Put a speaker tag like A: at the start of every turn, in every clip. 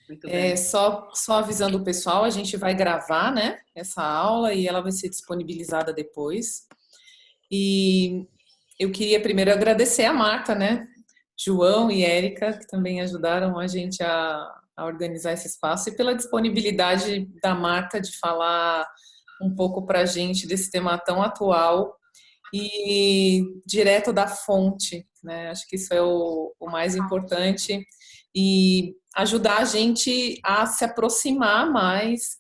A: Muito bem.
B: Só avisando o pessoal, a gente vai gravar, né, essa aula e ela vai ser disponibilizada depois. E eu queria primeiro agradecer a Marta, né, João e Érica, que também ajudaram a gente a organizar esse espaço, e pela disponibilidade da Marta de falar um pouco para a gente desse tema tão atual e direto da fonte, né? Acho que isso é o mais importante e ajudar a gente a se aproximar mais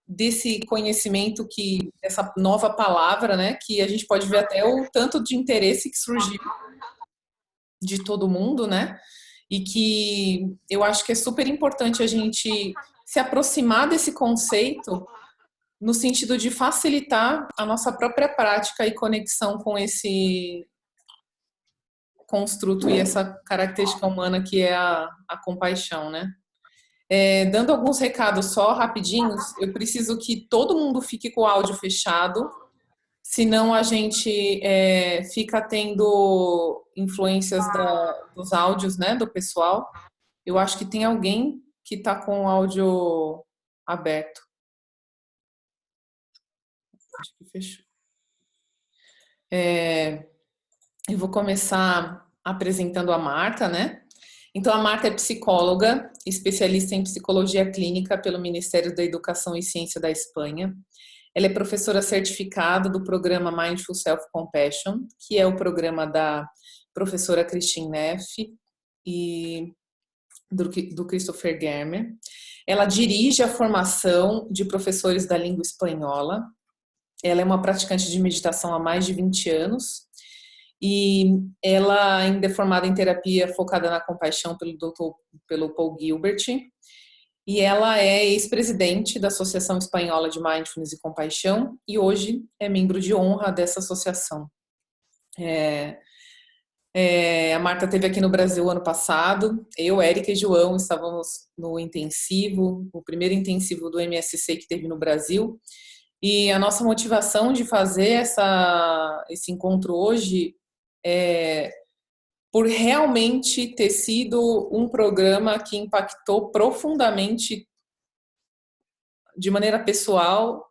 B: desse conhecimento essa nova palavra, né? Que a gente pode ver até o tanto de interesse que surgiu de todo mundo, né? E que eu acho que é super importante a gente se aproximar desse conceito no sentido de facilitar a nossa própria prática e conexão com esse construto e essa característica humana que é a compaixão, né? Dando alguns recados só rapidinhos, eu preciso que todo mundo fique com o áudio fechado, senão a gente fica tendo influências dos áudios, né, do pessoal. Eu acho que tem alguém que está com o áudio aberto. Acho que fechou. Eu vou começar apresentando a Marta, né? Então, a Marta é psicóloga, especialista em psicologia clínica pelo Ministério da Educação e Ciência da Espanha. Ela é professora certificada do programa Mindful Self-Compassion, que é o programa da professora Christine Neff e do Christopher Germer. Ela dirige a formação de professores da língua espanhola. Ela é uma praticante de meditação há mais de 20 anos. E ela ainda é formada em terapia focada na compaixão pelo Paul Gilbert. E ela é ex-presidente da Associação Espanhola de Mindfulness e Compaixão e hoje é membro de honra dessa associação. A Marta esteve aqui no Brasil ano passado. Eu, Érica e João estávamos no intensivo, o primeiro intensivo do MSC que teve no Brasil. E a nossa motivação de fazer esse encontro hoje é por realmente ter sido um programa que impactou profundamente de maneira pessoal,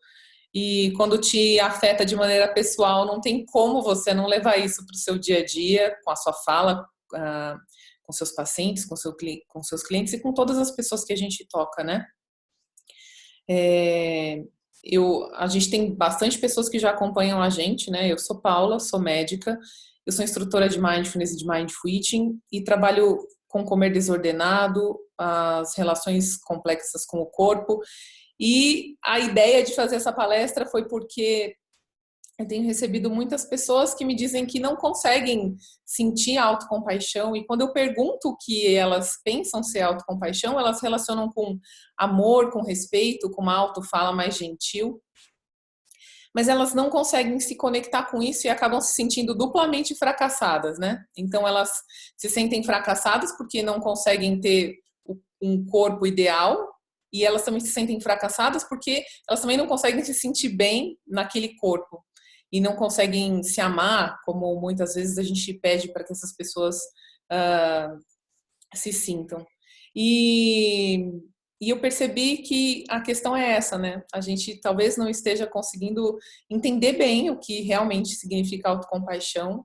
B: e quando te afeta de maneira pessoal, não tem como você não levar isso para o seu dia a dia, com a sua fala, com seus pacientes, com seus clientes e com todas as pessoas que a gente toca, né? A gente tem bastante pessoas que já acompanham a gente, né? Eu sou Paula, sou médica, eu sou instrutora de Mindfulness e de Mindful Eating e trabalho com comer desordenado, as relações complexas com o corpo. E a ideia de fazer essa palestra foi porque eu tenho recebido muitas pessoas que me dizem que não conseguem sentir autocompaixão, e quando eu pergunto o que elas pensam ser autocompaixão, elas relacionam com amor, com respeito, com uma autofala mais gentil, mas elas não conseguem se conectar com isso e acabam se sentindo duplamente fracassadas, né? Então elas se sentem fracassadas porque não conseguem ter um corpo ideal, e elas também se sentem fracassadas porque elas também não conseguem se sentir bem naquele corpo e não conseguem se amar, como muitas vezes a gente pede para que essas pessoas se sintam. E eu percebi que a questão é essa, né? A gente talvez não esteja conseguindo entender bem o que realmente significa autocompaixão,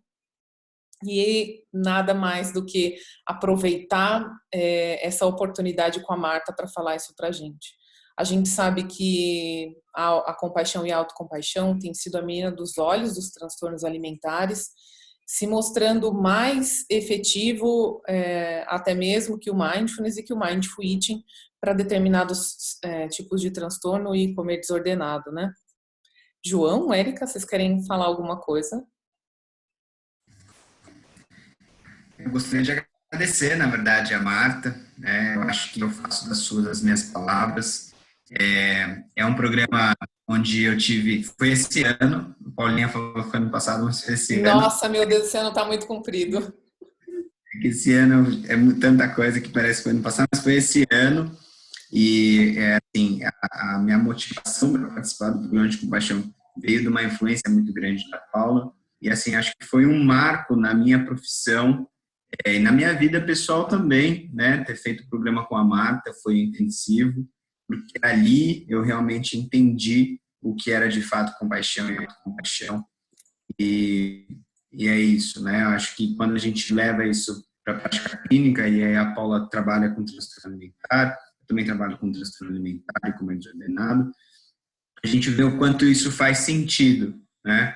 B: e nada mais do que aproveitar essa oportunidade com a Marta para falar isso para a gente. A gente sabe que a compaixão e a autocompaixão tem sido a menina dos olhos dos transtornos alimentares, se mostrando mais efetivo até mesmo que o mindfulness e que o mindful eating para determinados tipos de transtorno e comer desordenado, né? João, Érica, vocês querem falar alguma coisa?
C: Eu gostaria de agradecer, na verdade, a Marta. Eu acho que eu faço das suas as minhas palavras. É um programa onde eu tive, foi esse ano, a Paulinha falou que foi ano passado, mas foi esse ano.
B: Nossa, meu Deus, esse ano tá muito comprido.
C: Esse ano é tanta coisa que parece que foi ano passado, mas foi esse ano. E, assim, a minha motivação para participar do programa de compaixão veio de uma influência muito grande da Paula. E, assim, acho que foi um marco na minha profissão, E na minha vida pessoal também, né, ter feito o programa com a Marta foi intensivo, porque ali eu realmente entendi o que era de fato compaixão e autocompaixão. E, e é isso, né? Eu acho que quando a gente leva isso para a prática clínica, e aí a Paula trabalha com transtorno alimentar, eu também trabalho com transtorno alimentar e com desordenado, a gente vê o quanto isso faz sentido, né?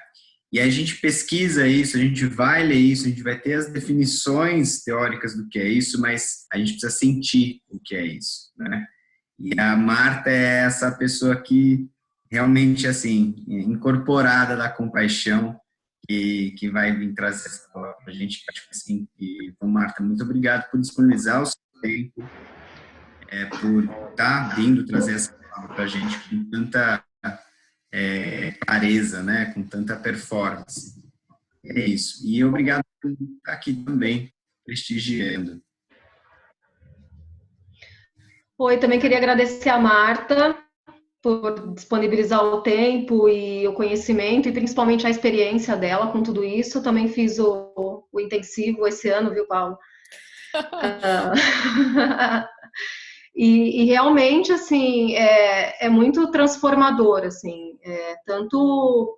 C: E a gente pesquisa isso, a gente vai ler isso, a gente vai ter as definições teóricas do que é isso, mas a gente precisa sentir o que é isso, né? E a Marta é essa pessoa que realmente, assim, incorporada da compaixão, que vai vir trazer essa palavra para a gente. Acho que, assim, então, Marta, muito obrigado por disponibilizar o seu tempo, por estar vindo trazer essa palavra para a gente com tanta clareza, né? Com tanta performance. É isso. E obrigado por estar aqui também, prestigiando.
A: Oi, também queria agradecer a Marta por disponibilizar o tempo e o conhecimento e principalmente a experiência dela com tudo isso. Eu também fiz o intensivo esse ano, viu, Paulo? E realmente, assim, é muito transformador, assim, tanto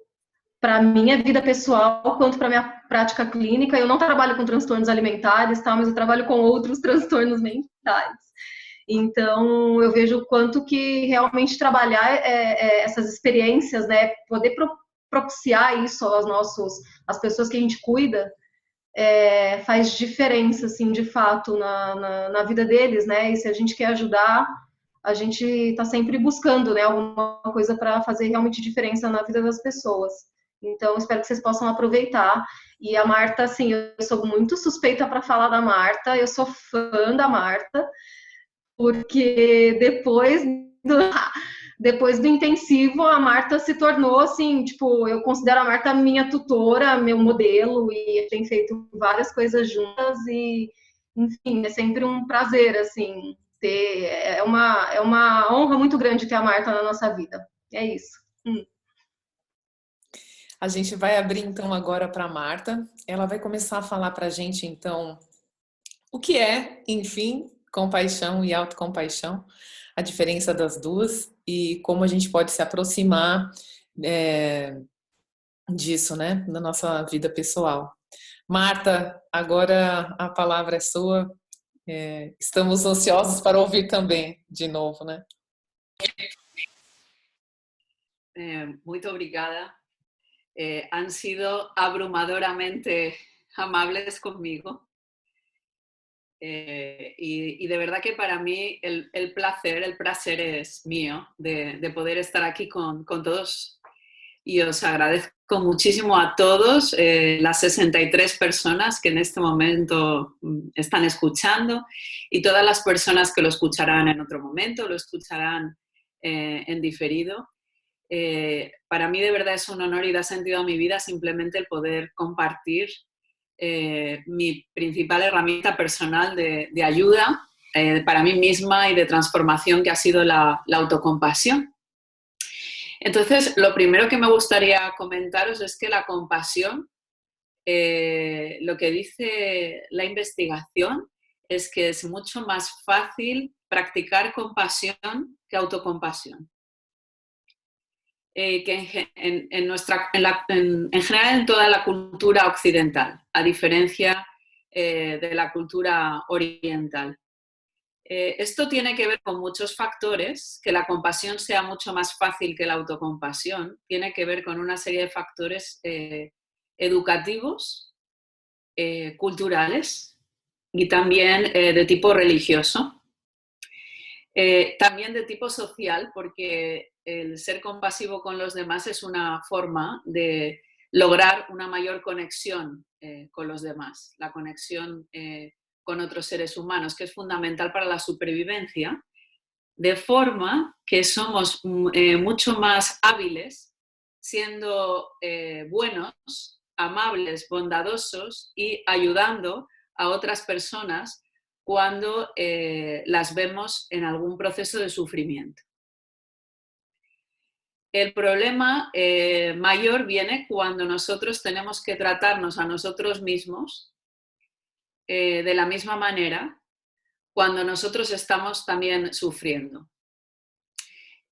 A: para minha vida pessoal quanto para minha prática clínica. Eu não trabalho com transtornos alimentares, tá, mas eu trabalho com outros transtornos mentais. Então, eu vejo o quanto que realmente trabalhar essas experiências, né, poder propiciar isso às pessoas que a gente cuida, faz diferença, assim, de fato, na vida deles, né? E se a gente quer ajudar, a gente está sempre buscando, né, alguma coisa para fazer realmente diferença na vida das pessoas. Então, espero que vocês possam aproveitar. E a Marta, assim, eu sou muito suspeita para falar da Marta, eu sou fã da Marta, porque depois do intensivo, a Marta se tornou, assim, tipo, eu considero a Marta minha tutora, meu modelo, e tem feito várias coisas juntas, e, enfim, é sempre um prazer, assim, é uma honra muito grande ter a Marta na nossa vida. É isso.
B: A gente vai abrir então agora para a Marta. Ela vai começar a falar para a gente então o que é, enfim, compaixão e autocompaixão, a diferença das duas e como a gente pode se aproximar disso, né, na nossa vida pessoal. Marta, agora a palavra é sua. Estamos ansiosos para ouvir também de novo, né?
D: Muito obrigada. Han sido abrumadoramente amables conmigo. Y de verdad que para mí el placer es mío de poder estar aquí con todos, y os agradezco muchísimo a todos, las 63 personas que en este momento están escuchando y todas las personas que lo escucharán en otro momento, lo escucharán en diferido. Para mí de verdad es un honor y da sentido a mi vida simplemente el poder compartir mi principal herramienta personal de ayuda para mí misma y de transformación, que ha sido la autocompasión. Entonces, lo primero que me gustaría comentaros es que la compasión, lo que dice la investigación es que es mucho más fácil practicar compasión que autocompasión. Que en general en toda la cultura occidental, a diferencia de la cultura oriental. Esto tiene que ver con muchos factores. Que la compasión sea mucho más fácil que la autocompasión tiene que ver con una serie de factores educativos, culturales y también de tipo religioso. También de tipo social, porque el ser compasivo con los demás es una forma de lograr una mayor conexión con los demás, la conexión con otros seres humanos, que es fundamental para la supervivencia, de forma que somos mucho más hábiles siendo buenos, amables, bondadosos y ayudando a otras personas cuando las vemos en algún proceso de sufrimiento. El problema mayor viene cuando nosotros tenemos que tratarnos a nosotros mismos de la misma manera cuando nosotros estamos también sufriendo.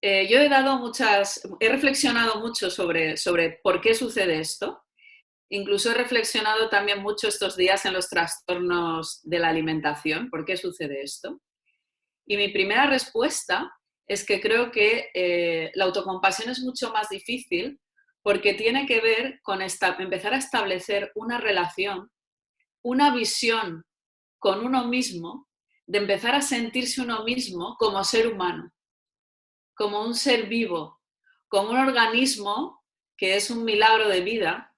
D: Yo he reflexionado mucho sobre por qué sucede esto. Incluso he reflexionado también mucho estos días en los trastornos de la alimentación, por qué sucede esto. Y mi primera respuesta es que creo que la autocompasión es mucho más difícil porque tiene que ver con empezar a establecer una relación, una visión con uno mismo, de empezar a sentirse uno mismo como ser humano, como un ser vivo, como un organismo que es un milagro de vida,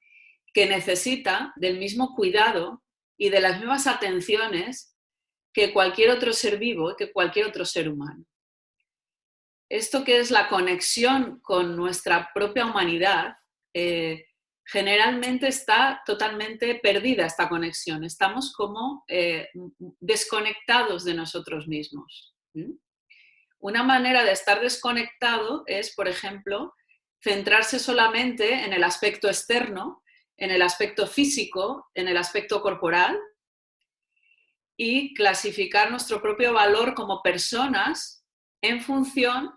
D: que necesita del mismo cuidado y de las mismas atenciones que cualquier otro ser vivo y que cualquier otro ser humano. Esto que es la conexión con nuestra propia humanidad, generalmente está totalmente perdida esta conexión. Estamos como desconectados de nosotros mismos. Una manera de estar desconectado es, por ejemplo, centrarse solamente en el aspecto externo, en el aspecto físico, en el aspecto corporal, y clasificar nuestro propio valor como personas en función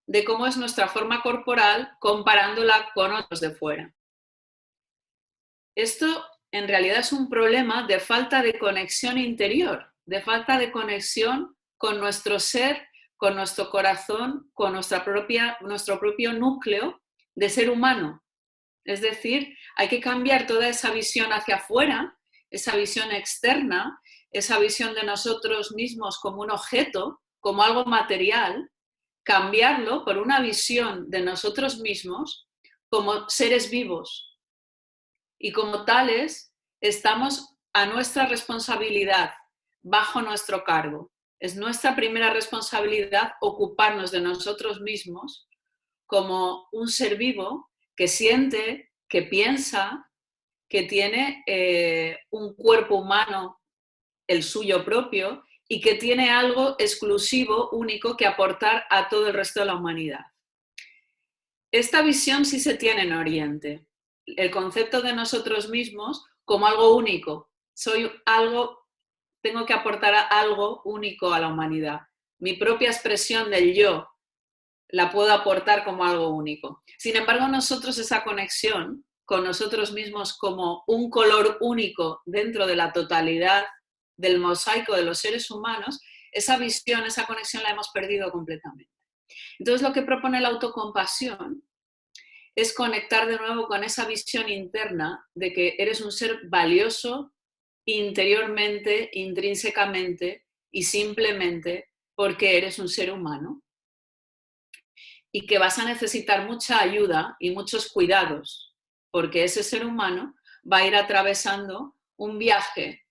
D: de cómo es nuestra forma corporal comparándola con otros de fuera. Esto en realidad es un problema de falta de conexión interior, de falta de conexión con nuestro ser, con nuestro corazón, con nuestro propio núcleo de ser humano. Es decir, hay que cambiar toda esa visión hacia afuera, esa visión externa, esa visión de nosotros mismos como un objeto, como algo material, cambiarlo por una visión de nosotros mismos como seres vivos. Y como tales, estamos a nuestra responsabilidad, bajo nuestro cargo. Es nuestra primera responsabilidad ocuparnos de nosotros mismos como un ser vivo que siente, que piensa, que tiene un cuerpo humano, el suyo propio, y que tiene algo exclusivo, único, que aportar a todo el resto de la humanidad. Esta visión sí se tiene en Oriente. El concepto de nosotros mismos como algo único. Tengo que aportar algo único a la humanidad. Mi propia expresión del yo la puedo aportar como algo único. Sin embargo, nosotros esa conexión con nosotros mismos como un color único dentro de la totalidad del mosaico de los seres humanos, esa visión, esa conexión la hemos perdido completamente. Entonces, lo que propone la autocompasión es conectar de nuevo con esa visión interna de que eres un ser valioso interiormente, intrínsecamente y simplemente porque eres un ser humano y que vas a necesitar mucha ayuda y muchos cuidados porque ese ser humano va a ir atravesando un viaje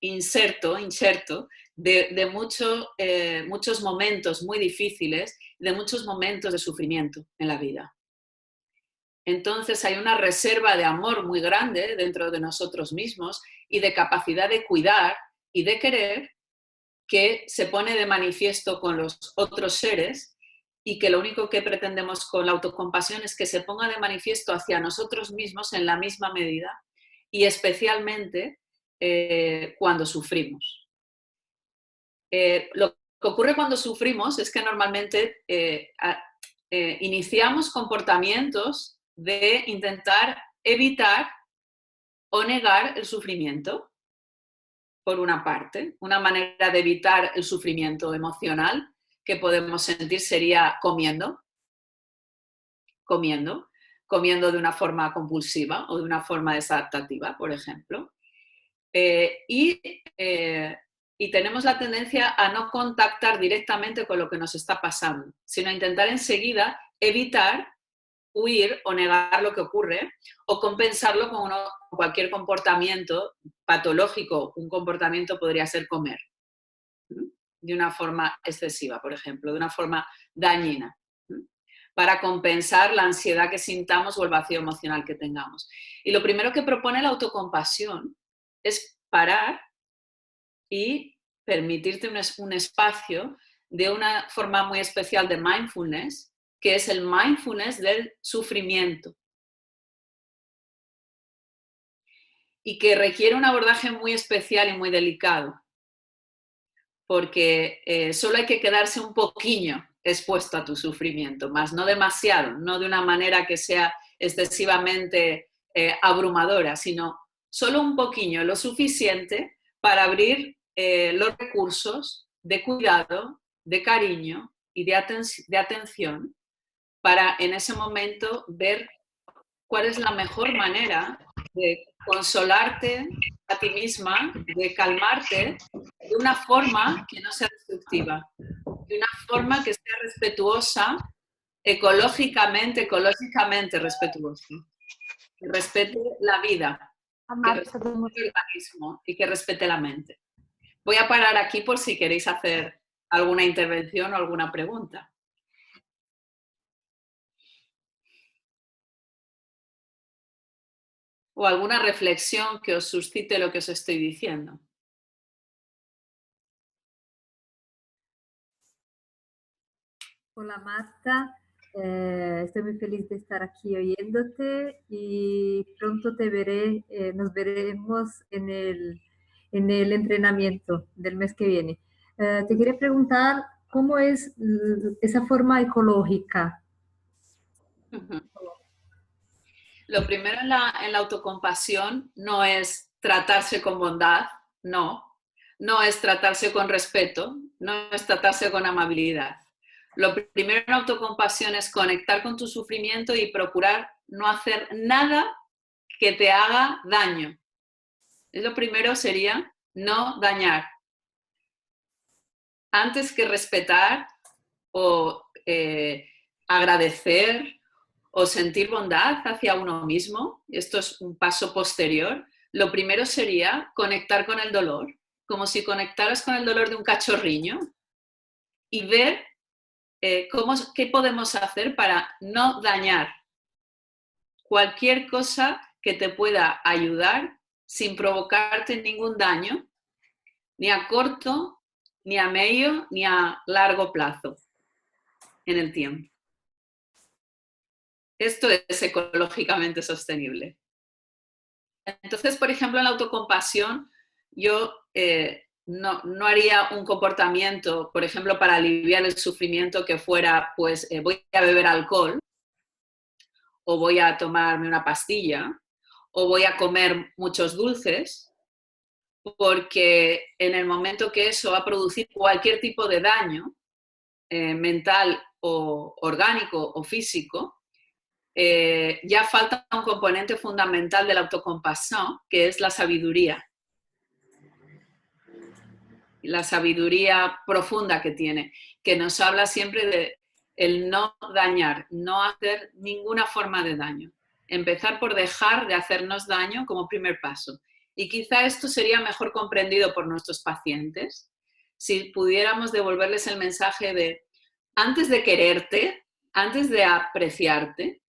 D: inserto de muchos momentos muy difíciles, de muchos momentos de sufrimiento en la vida. Entonces hay una reserva de amor muy grande dentro de nosotros mismos y de capacidad de cuidar y de querer que se pone de manifiesto con los otros seres y que lo único que pretendemos con la autocompasión es que se ponga de manifiesto hacia nosotros mismos en la misma medida y especialmente cuando sufrimos. Lo que ocurre cuando sufrimos es que normalmente iniciamos comportamientos de intentar evitar o negar el sufrimiento, por una parte. Una manera de evitar el sufrimiento emocional que podemos sentir sería comiendo de una forma compulsiva o de una forma desadaptativa, por ejemplo. Y tenemos la tendencia a no contactar directamente con lo que nos está pasando, sino a intentar enseguida evitar, huir o negar lo que ocurre o compensarlo con cualquier comportamiento patológico. Un comportamiento podría ser comer de una forma excesiva, por ejemplo, de una forma dañina, para compensar la ansiedad que sintamos o el vacío emocional que tengamos. Y lo primero que propone la autocompasión es parar y permitirte un espacio de una forma muy especial de mindfulness, que es el mindfulness del sufrimiento. y que requiere un abordaje muy especial y muy delicado, porque solo hay que quedarse un poquillo expuesto a tu sufrimiento, más no demasiado, no de una manera que sea excesivamente abrumadora, sino solo un poquillo, lo suficiente para abrir los recursos de cuidado, de cariño y de atención para en ese momento ver cuál es la mejor manera de consolarte a ti misma, de calmarte de una forma que no sea destructiva, de una forma que sea respetuosa, ecológicamente respetuosa, que respete la vida, que respete el organismo y que respete la mente. Voy a parar aquí por si queréis hacer alguna intervención o alguna pregunta. O alguna reflexión que os suscite lo que os estoy diciendo.
E: Hola Marta, estoy muy feliz de estar aquí oyéndote y pronto te veré, nos veremos en el entrenamiento del mes que viene. Te quería preguntar cómo es esa forma ecológica.
D: Lo primero en la autocompasión no es tratarse con bondad, no es tratarse con respeto, no es tratarse con amabilidad. Lo primero en autocompasión es conectar con tu sufrimiento y procurar no hacer nada que te haga daño. Lo primero sería no dañar. Antes que respetar o agradecer o sentir bondad hacia uno mismo, esto es un paso posterior, lo primero sería conectar con el dolor, como si conectaras con el dolor de un cachorriño y ver qué podemos hacer para no dañar cualquier cosa que te pueda ayudar sin provocarte ningún daño, ni a corto, ni a medio, ni a largo plazo en el tiempo. Esto es ecológicamente sostenible. Entonces, por ejemplo, en la autocompasión, yo no haría un comportamiento, por ejemplo, para aliviar el sufrimiento que fuera, pues voy a beber alcohol, o voy a tomarme una pastilla, o voy a comer muchos dulces, porque en el momento que eso va a producir cualquier tipo de daño mental o orgánico o físico, ya falta un componente fundamental de la autocompasión, que es la sabiduría. La sabiduría profunda que tiene, que nos habla siempre de el no dañar, no hacer ninguna forma de daño. Empezar por dejar de hacernos daño como primer paso. Y quizá esto sería mejor comprendido por nuestros pacientes si pudiéramos devolverles el mensaje de antes de quererte, antes de apreciarte,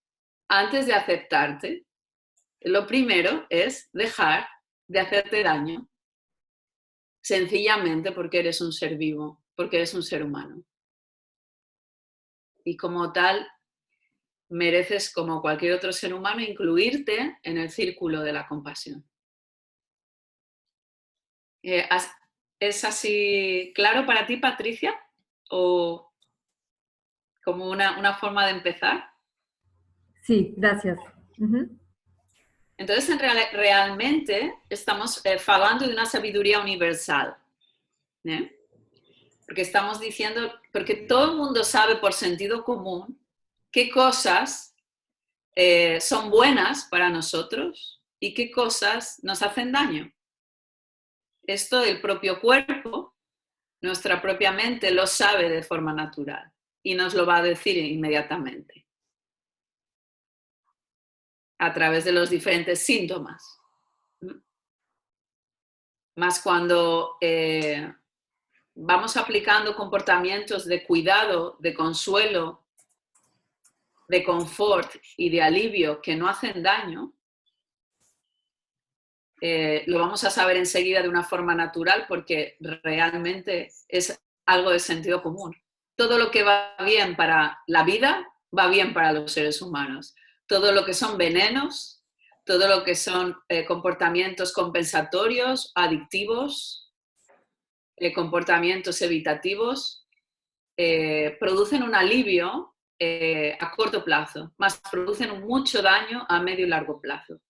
D: antes de aceptarte, lo primero es dejar de hacerte daño, sencillamente porque eres un ser vivo, porque eres un ser humano. Y como tal, mereces, como cualquier otro ser humano, incluirte en el círculo de la compasión. ¿Es así claro para ti, Patricia? ¿O como una forma de empezar?
E: Sí, gracias.
D: Entonces, realmente estamos hablando de una sabiduría universal. Porque estamos diciendo, porque todo el mundo sabe por sentido común qué cosas son buenas para nosotros y qué cosas nos hacen daño. Esto el propio cuerpo, nuestra propia mente lo sabe de forma natural y nos lo va a decir inmediatamente a través de los diferentes síntomas. Más cuando vamos aplicando comportamientos de cuidado, de consuelo, de confort y de alivio que no hacen daño, lo vamos a saber enseguida de una forma natural porque realmente es algo de sentido común. Todo lo que va bien para la vida va bien para los seres humanos. Todo lo que son venenos, todo lo que son comportamientos compensatorios, adictivos, comportamientos evitativos, producen un alivio a corto plazo, más producen mucho daño a medio y largo plazo.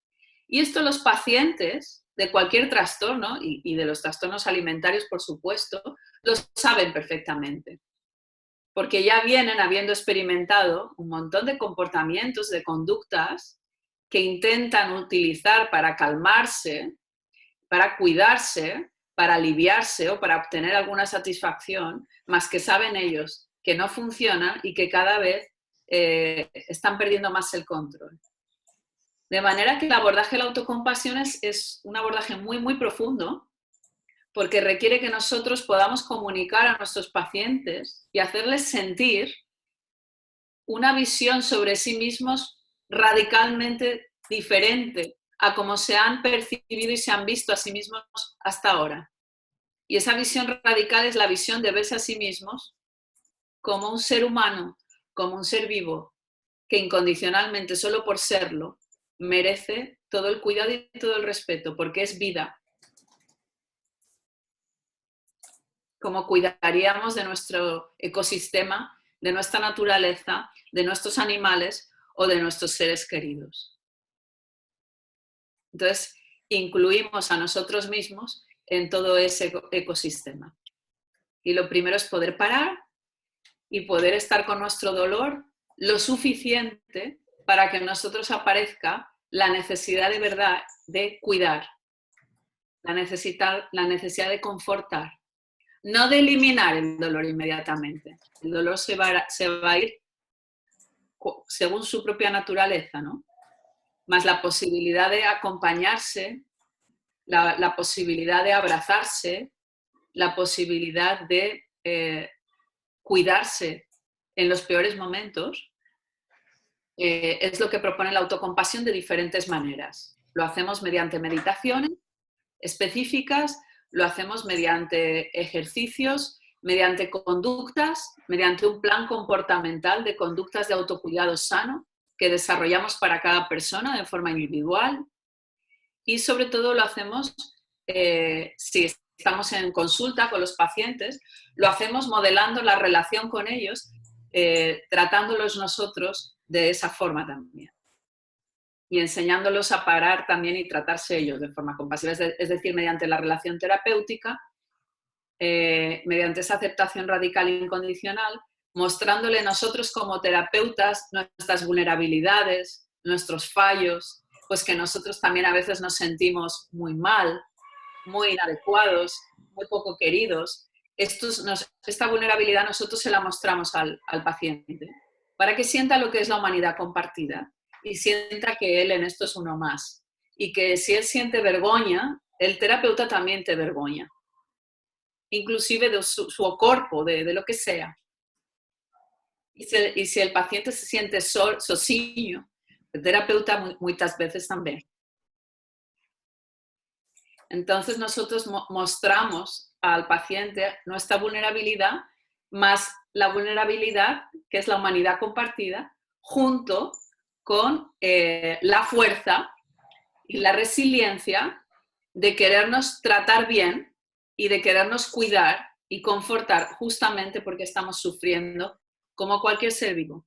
D: Y esto los pacientes de cualquier trastorno, y de los trastornos alimentarios, por supuesto, lo saben perfectamente. Porque ya vienen habiendo experimentado un montón de comportamientos, de conductas que intentan utilizar para calmarse, para cuidarse, para aliviarse o para obtener alguna satisfacción, más que saben ellos que no funcionan y que cada vez están perdiendo más el control. De manera que el abordaje de la autocompasión es un abordaje muy, muy profundo, porque requiere que nosotros podamos comunicar a nuestros pacientes y hacerles sentir una visión sobre sí mismos radicalmente diferente a cómo se han percibido y se han visto a sí mismos hasta ahora. Y esa visión radical es la visión de verse a sí mismos como un ser humano, como un ser vivo, que incondicionalmente, solo por serlo, merece todo el cuidado y todo el respeto, porque es vida. Como cuidaríamos de nuestro ecosistema, de nuestra naturaleza, de nuestros animales o de nuestros seres queridos. Entonces, incluimos a nosotros mismos en todo ese ecosistema. Y lo primero es poder parar y poder estar con nuestro dolor lo suficiente para que en nosotros aparezca la necesidad de verdad de cuidar, la necesidad de confortar, no de eliminar el dolor inmediatamente. El dolor se va a ir según su propia naturaleza, ¿no? Más la posibilidad de acompañarse, la posibilidad de abrazarse, la posibilidad de cuidarse en los peores momentos, es lo que propone la autocompasión de diferentes maneras. Lo hacemos mediante meditaciones específicas, lo hacemos mediante ejercicios, mediante conductas, mediante un plan comportamental de conductas de autocuidado sano que desarrollamos para cada persona de forma individual, y sobre todo lo hacemos, si estamos en consulta con los pacientes, lo hacemos modelando la relación con ellos, tratándolos nosotros de esa forma también. Y enseñándolos a parar también y tratarse ellos de forma compasiva, es decir, mediante la relación terapéutica, mediante esa aceptación radical e incondicional, mostrándole nosotros como terapeutas nuestras vulnerabilidades, nuestros fallos, pues que nosotros también a veces nos sentimos muy mal, muy inadecuados, muy poco queridos. Esta vulnerabilidad nosotros se la mostramos al paciente para que sienta lo que es la humanidad compartida y sienta que él en esto es uno más. Y que si él siente vergüenza, el terapeuta también te vergüenza. Inclusive de su cuerpo, de lo que sea. Y si el paciente se siente sozinho, el terapeuta muchas veces también. Entonces nosotros mostramos al paciente nuestra vulnerabilidad, más la vulnerabilidad, que es la humanidad compartida, junto con la fuerza y la resiliencia de querernos tratar bien y de querernos cuidar y confortar justamente porque estamos sufriendo como cualquier ser vivo.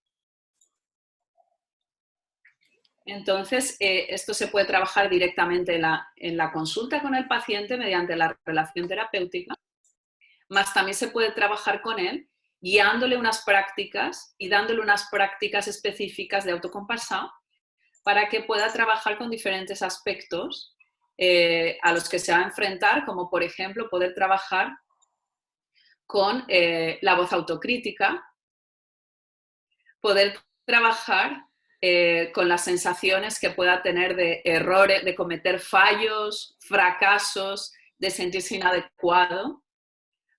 D: Entonces, esto se puede trabajar directamente en la consulta con el paciente mediante la relación terapéutica, más también se puede trabajar con él guiándole unas prácticas y dándole unas prácticas específicas de autocompasión para que pueda trabajar con diferentes aspectos a los que se va a enfrentar, como por ejemplo poder trabajar con la voz autocrítica, poder trabajar con las sensaciones que pueda tener de errores, de cometer fallos, fracasos, de sentirse inadecuado,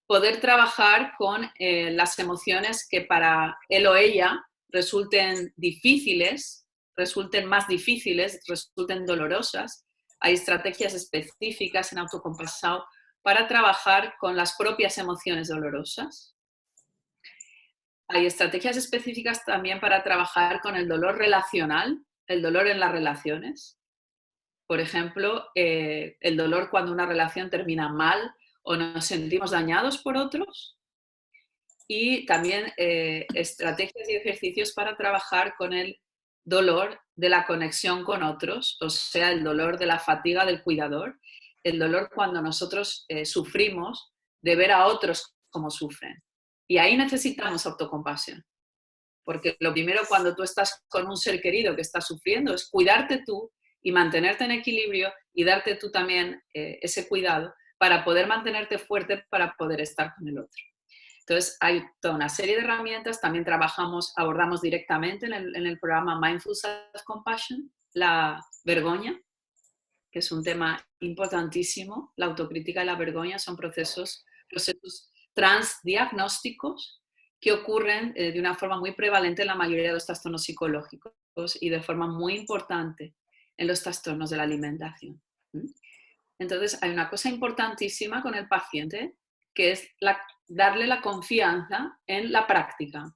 D: poder trabajar con las emociones que para él o ella resulten difíciles, resulten más difíciles, resulten dolorosas. Hay estrategias específicas en autocompasión para trabajar con las propias emociones dolorosas. Hay estrategias específicas también para trabajar con el dolor relacional, el dolor en las relaciones. Por ejemplo, el dolor cuando una relación termina mal o nos sentimos dañados por otros. Y también estrategias y ejercicios para trabajar con el dolor de la conexión con otros, o sea, el dolor de la fatiga del cuidador, el dolor cuando nosotros sufrimos de ver a otros como sufren. Y ahí necesitamos autocompasión, porque lo primero cuando tú estás con un ser querido que está sufriendo es cuidarte tú y mantenerte en equilibrio y darte tú también ese cuidado para poder mantenerte fuerte para poder estar con el otro. Entonces, hay toda una serie de herramientas. También abordamos directamente en el programa Mindful Self-Compassion la vergüenza, que es un tema importantísimo. La autocrítica y la vergüenza son procesos transdiagnósticos que ocurren de una forma muy prevalente en la mayoría de los trastornos psicológicos y de forma muy importante en los trastornos de la alimentación. Entonces, hay una cosa importantísima con el paciente, que es darle la confianza en la práctica.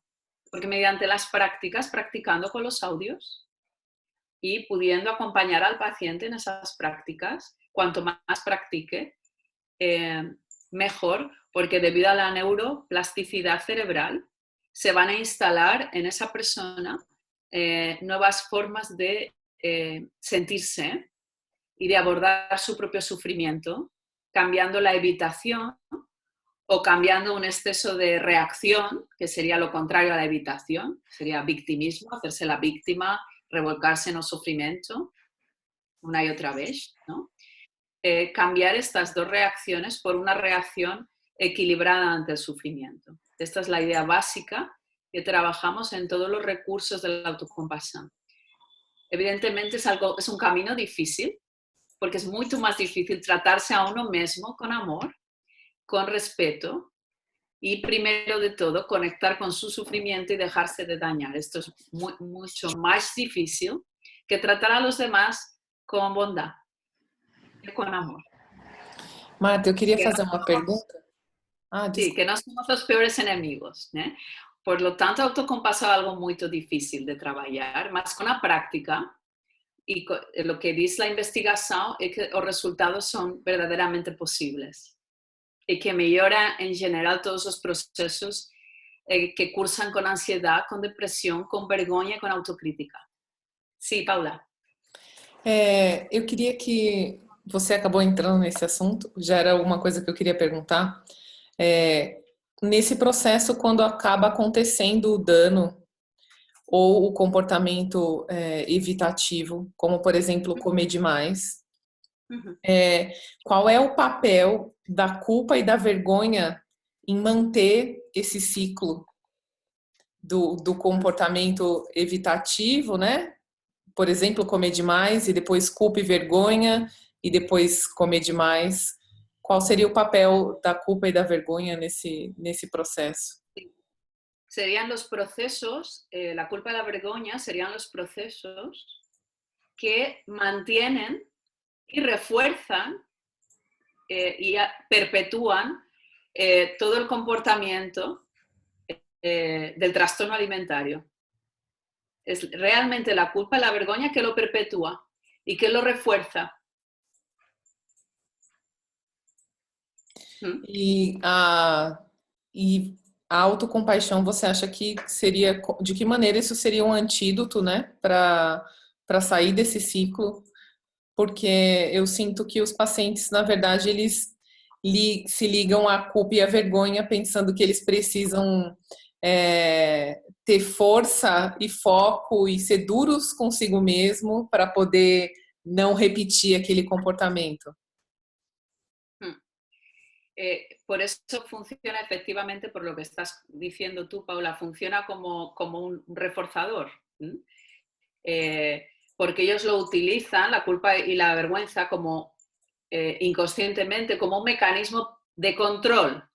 D: Porque mediante las prácticas, practicando con los audios y pudiendo acompañar al paciente en esas prácticas, cuanto más practique, mejor, porque debido a la neuroplasticidad cerebral, se van a instalar en esa persona nuevas formas de sentirse y de abordar su propio sufrimiento, cambiando la evitación o cambiando un exceso de reacción, que sería lo contrario a la evitación, sería victimismo, hacerse la víctima, revolcarse en el sufrimiento una y otra vez, ¿no? Cambiar estas dos reacciones por una reacción equilibrada ante el sufrimiento. Esta es la idea básica que trabajamos en todos los recursos de la autocompasión. Evidentemente es un camino difícil, porque es mucho más difícil tratarse a uno mismo con amor, con respeto y, primero de todo, conectar con su sufrimiento y dejarse de dañar. Esto es mucho más difícil que tratar a los demás con bondad y con amor.
B: Marta, eu queria fazer uma pergunta.
D: Sí, que no somos los peores enemigos, ¿eh? Por lo tanto, autocompasión es algo muy difícil de trabajar, más con la práctica. Y lo que dice la investigación es que los resultados son verdaderamente posibles y que mejora en general todos los procesos que cursan con ansiedad, con depresión, con vergüenza y con autocrítica. Sí, Paula.
B: Eu queria que você acabou entrando nesse assunto, já era uma coisa que eu queria perguntar. Nesse processo, quando acaba acontecendo o dano ou o comportamento evitativo, como, por exemplo, comer demais, qual é o papel da culpa e da vergonha em manter esse ciclo do comportamento evitativo, né? Por exemplo, comer demais e depois culpa e vergonha e depois comer demais. Qual seria o papel da culpa e da vergonha nesse processo?
D: Serían los procesos, la culpa y la vergüenza serían los procesos que mantienen y refuerzan y perpetúan todo el comportamiento del trastorno alimentario. Es realmente la culpa y la vergüenza que lo perpetúa y que lo refuerza.
B: E a autocompaixão, você acha que seria, de que maneira isso seria um antídoto, né, para sair desse ciclo? Porque eu sinto que os pacientes, na verdade, eles se ligam à culpa e à vergonha, pensando que eles precisam ter força e foco e ser duros consigo mesmo para poder não repetir aquele comportamento.
D: Por eso funciona efectivamente, por lo que estás diciendo tú, Paula, funciona como un reforzador. Porque ellos lo utilizan, la culpa y la vergüenza, como inconscientemente, como un mecanismo de control.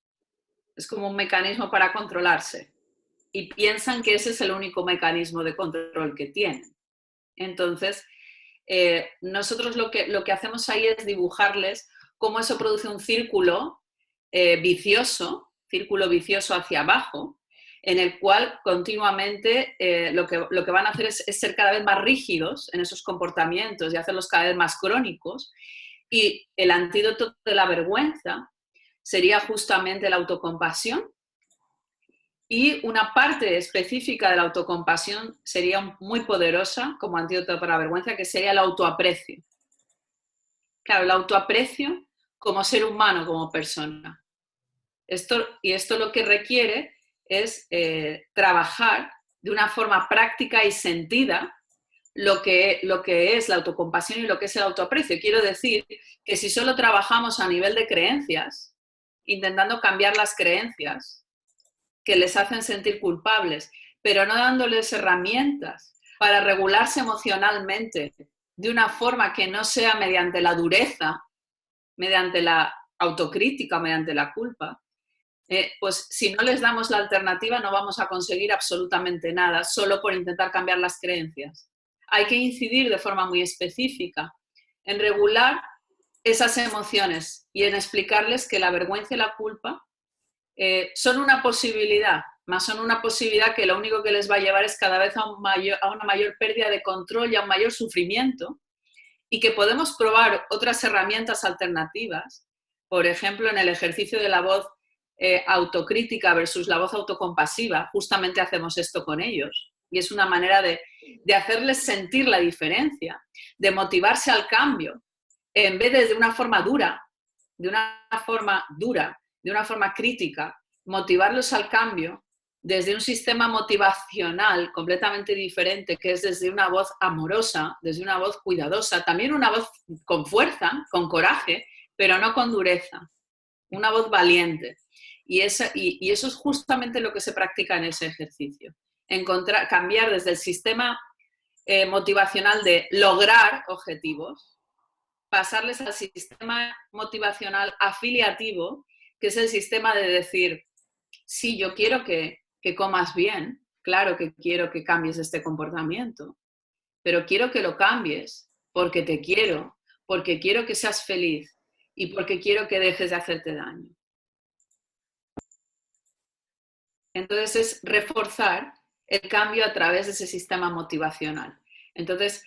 D: Es como un mecanismo para controlarse. Y piensan que ese es el único mecanismo de control que tienen. Entonces, nosotros lo que hacemos ahí es dibujarles cómo eso produce un círculo vicioso hacia abajo, en el cual continuamente lo que van a hacer es ser cada vez más rígidos en esos comportamientos y hacerlos cada vez más crónicos. Y el antídoto de la vergüenza sería justamente la autocompasión, y una parte específica de la autocompasión sería muy poderosa como antídoto para la vergüenza, que sería el autoaprecio. Claro, el autoaprecio como ser humano, como persona. Esto lo que requiere es trabajar de una forma práctica y sentida lo que es la autocompasión y lo que es el autoaprecio. Quiero decir que si solo trabajamos a nivel de creencias, intentando cambiar las creencias que les hacen sentir culpables, pero no dándoles herramientas para regularse emocionalmente de una forma que no sea mediante la dureza, mediante la autocrítica o mediante la culpa, pues si no les damos la alternativa no vamos a conseguir absolutamente nada solo por intentar cambiar las creencias. Hay que incidir de forma muy específica en regular esas emociones y en explicarles que la vergüenza y la culpa son una posibilidad, más son una posibilidad que lo único que les va a llevar es cada vez a una mayor pérdida de control y a un mayor sufrimiento, y que podemos probar otras herramientas alternativas, por ejemplo, en el ejercicio de la voz autocrítica versus la voz autocompasiva, justamente hacemos esto con ellos. Y es una manera de hacerles sentir la diferencia, de motivarse al cambio, en vez de una forma dura, de una forma crítica, motivarlos al cambio desde un sistema motivacional completamente diferente, que es desde una voz amorosa, desde una voz cuidadosa, también una voz con fuerza, con coraje, pero no con dureza, una voz valiente. Y eso es justamente lo que se practica en ese ejercicio. Cambiar desde el sistema motivacional de lograr objetivos, pasarles al sistema motivacional afiliativo, que es el sistema de decir, sí, yo quiero que comas bien, claro que quiero que cambies este comportamiento, pero quiero que lo cambies porque te quiero, porque quiero que seas feliz y porque quiero que dejes de hacerte daño. Entonces es reforzar el cambio a través de ese sistema motivacional. Entonces,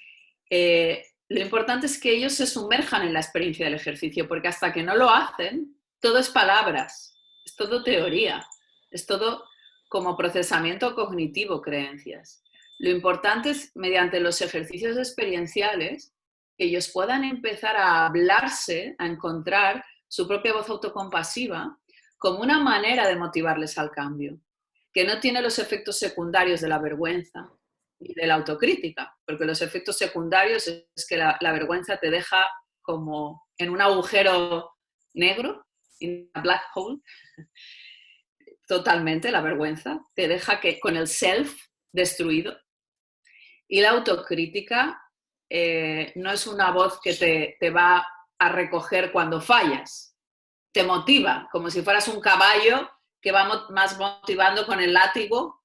D: lo importante es que ellos se sumerjan en la experiencia del ejercicio, porque hasta que no lo hacen, todo es palabras, es todo teoría, es todo como procesamiento cognitivo, creencias. Lo importante es, mediante los ejercicios experienciales, que ellos puedan empezar a hablarse, a encontrar su propia voz autocompasiva como una manera de motivarles al cambio, que no tiene los efectos secundarios de la vergüenza y de la autocrítica, porque los efectos secundarios es que la vergüenza te deja como en un agujero negro, en a black hole, totalmente la vergüenza, te deja con el self destruido, y la autocrítica no es una voz que te va a recoger cuando fallas, te motiva, como si fueras un caballo que va más motivando con el látigo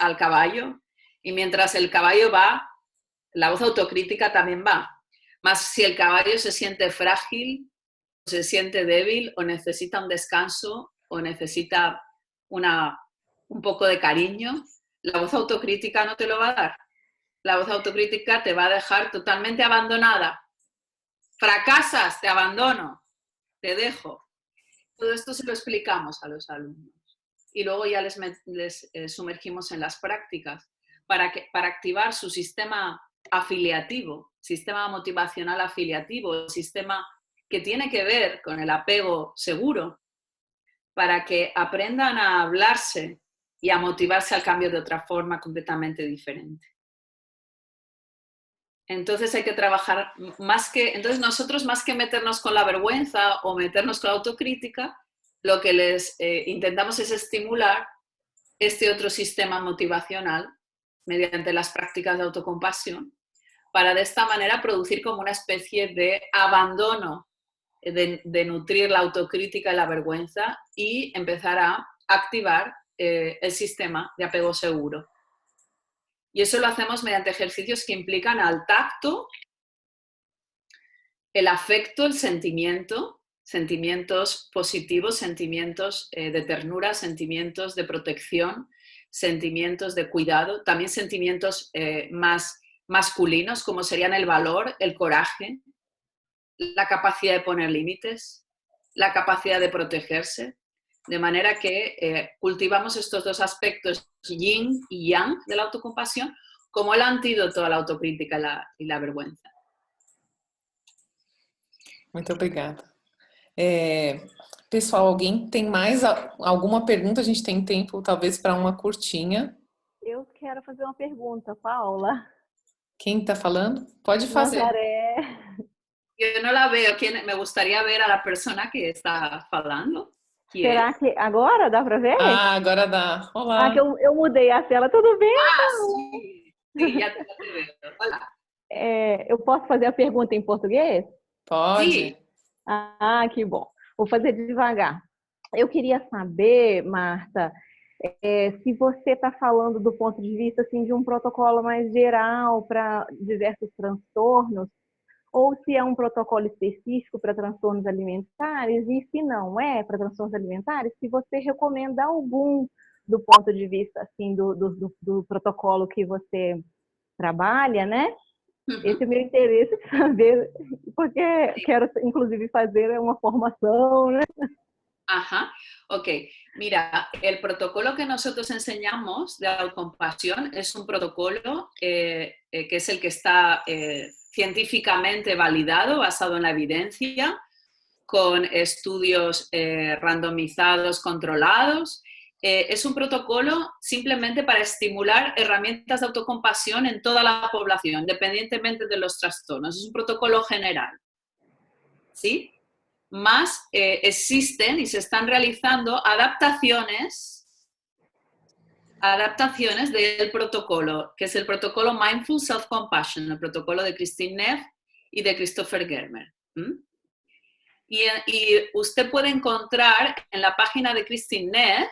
D: al caballo, y mientras el caballo va, la voz autocrítica también va. Más si el caballo se siente frágil, o se siente débil, o necesita un descanso, o necesita un poco de cariño, la voz autocrítica no te lo va a dar. La voz autocrítica te va a dejar totalmente abandonada. Fracasas, te abandono, te dejo. Todo esto se lo explicamos a los alumnos. Y luego ya les sumergimos en las prácticas para activar su sistema afiliativo, sistema motivacional afiliativo, sistema que tiene que ver con el apego seguro, para que aprendan a hablarse y a motivarse al cambio de otra forma completamente diferente. Entonces hay que trabajar entonces nosotros más que meternos con la vergüenza o meternos con la autocrítica, lo que les intentamos es estimular este otro sistema motivacional mediante las prácticas de autocompasión, para de esta manera producir como una especie de abandono de nutrir la autocrítica y la vergüenza, y empezar a activar el sistema de apego seguro. Y eso lo hacemos mediante ejercicios que implican al tacto, el afecto, el sentimiento, sentimientos positivos, sentimientos de ternura, sentimientos de protección, sentimientos de cuidado, también sentimientos más masculinos, como serían el valor, el coraje, la capacidad de poner límites, la capacidad de protegerse, de manera que cultivamos estos dos aspectos, yin y yang, de la autocompasión, como el antídoto a la autocrítica y la vergüenza.
B: Muito obrigada. Pessoal, alguém tem mais alguma pergunta? A gente tem tempo, talvez, para uma curtinha.
F: Eu quero fazer uma pergunta, Paula.
B: Quem está falando? Pode fazer.
F: Nazaré.
D: Yo no la veo. Me gustaría ver a la persona que está falando.
F: Será que agora dá para ver?
B: Ah, agora dá. Olá.
F: Ah, que eu mudei a tela. Tudo bem?
D: Sí. Sí, ya te veo. Hola.
F: Eu posso fazer a pergunta em português?
B: Pode.
D: Sí.
F: Ah, que bom. Vou fazer devagar. Eu queria saber, Marta, se você está falando do ponto de vista assim, de um protocolo mais geral para diversos transtornos, ou se é um protocolo específico para transtornos alimentares, e se não é para transtornos alimentares, se você recomenda algum do ponto de vista assim, do protocolo que você trabalha, né? Esse é o meu interesse de saber, porque quero inclusive fazer uma formação, né?
D: Ajá, ok. Mira, el protocolo que nosotros enseñamos de autocompasión es un protocolo que es el que está científicamente validado, basado en la evidencia, con estudios randomizados, controlados. Es un protocolo simplemente para estimular herramientas de autocompasión en toda la población, independientemente de los trastornos. Es un protocolo general, ¿sí? Más existen y se están realizando adaptaciones del protocolo, que es el protocolo Mindful Self-Compassion, el protocolo de Christine Neff y de Christopher Germer. Y usted puede encontrar en la página de Christine Neff,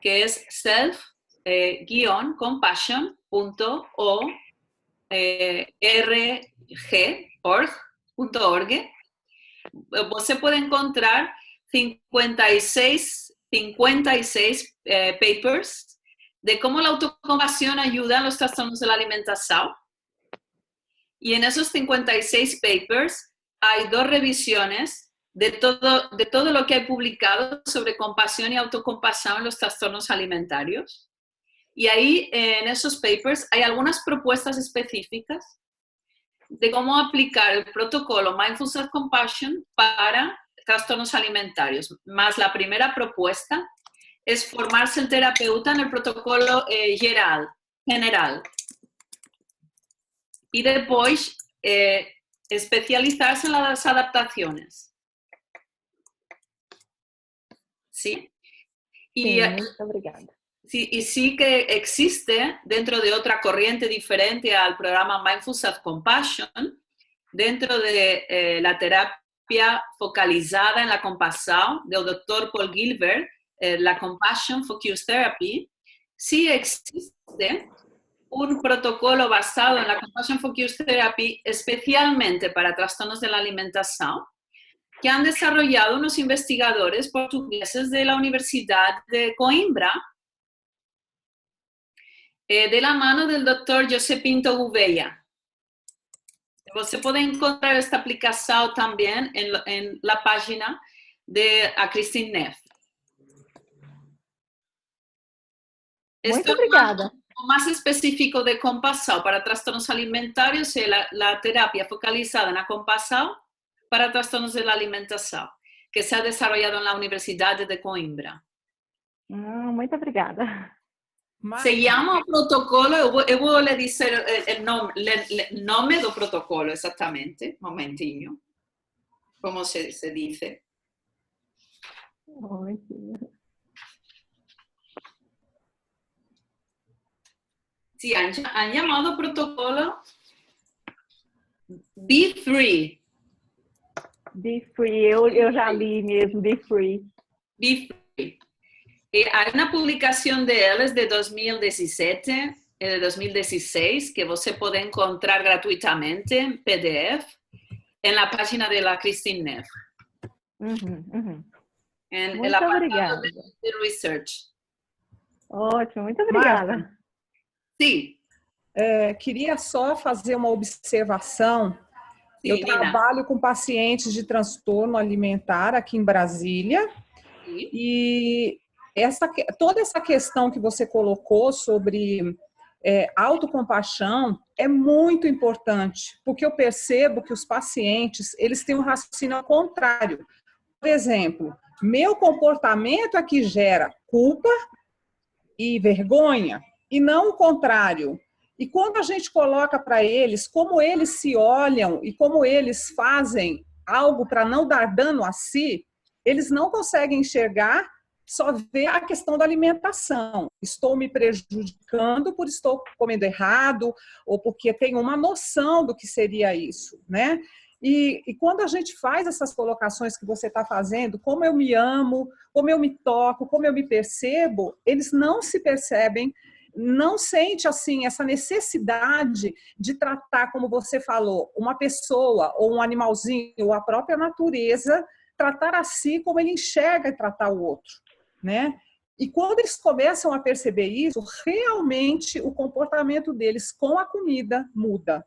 D: que es self-compassion.org, se puede encontrar 56 papers de cómo la autocompasión ayuda a los trastornos de la alimentación. Y en esos 56 papers hay 2 revisiones de todo lo que hay publicado sobre compasión y autocompasión en los trastornos alimentarios. Y ahí en esos papers hay algunas propuestas específicas de cómo aplicar el protocolo Mindful Self-Compassion para trastornos alimentarios. Más la primera propuesta es formarse el terapeuta en el protocolo general. Y después especializarse en las adaptaciones. ¿Sí?
F: Sí, muito obrigada.
D: Sí, y sí que existe dentro de otra corriente diferente al programa Mindful Self-Compassion, dentro de la terapia focalizada en la compasión del Dr. Paul Gilbert, la Compassion Focused Therapy, sí existe un protocolo basado en la Compassion Focused Therapy especialmente para trastornos de la alimentación, que han desarrollado unos investigadores portugueses de la Universidad de Coimbra, de la mano del doctor José Pinto Gouveia. Você puede encontrar esta aplicación también en la página de Christine Neff.
F: Muito obrigada.
D: Más específico de compasión para trastornos alimentarios es la terapia focalizada en la compasión para trastornos de la alimentación, que se ha desarrollado en la Universidad de Coimbra.
F: Muito obrigada.
D: Se llama protocolo, eu vou lhe dizer o nome do protocolo exatamente, un momentinho, como se dice. Sí, han llamado protocolo Be Free.
F: Be Free, eu já li mesmo, Be Free.
D: Be Free. Hay una publicación de ellos de 2017, de 2016, que você puede encontrar gratuitamente en PDF en la página de la Christine Neff. En
F: Muito
D: el apartado
F: obrigada.
D: de research.
F: Ótimo, muito obrigada.
G: Marta,
D: Sí,
G: queria só fazer uma observação.
D: sí,
G: Eu
D: Nina.
G: trabalho com pacientes de transtorno alimentar aqui em Brasília
D: Sí.
G: e toda essa questão que você colocou sobre autocompaixão é muito importante, porque eu percebo que os pacientes, eles têm um raciocínio ao contrário. Por exemplo, meu comportamento é que gera culpa e vergonha, e não o contrário. E quando a gente coloca para eles como eles se olham e como eles fazem algo para não dar dano a si, eles não conseguem enxergar, só ver a questão da alimentação. Estou me prejudicando por estou comendo errado ou porque tenho uma noção do que seria isso, né? E quando a gente faz essas colocações que você está fazendo, como eu me amo, como eu me toco, como eu me percebo, eles não se percebem, não sente assim essa necessidade de tratar, como você falou, uma pessoa ou um animalzinho ou a própria natureza, tratar a si como ele enxerga e tratar o outro, né? E quando eles começam a perceber isso, realmente o comportamento deles com a comida muda.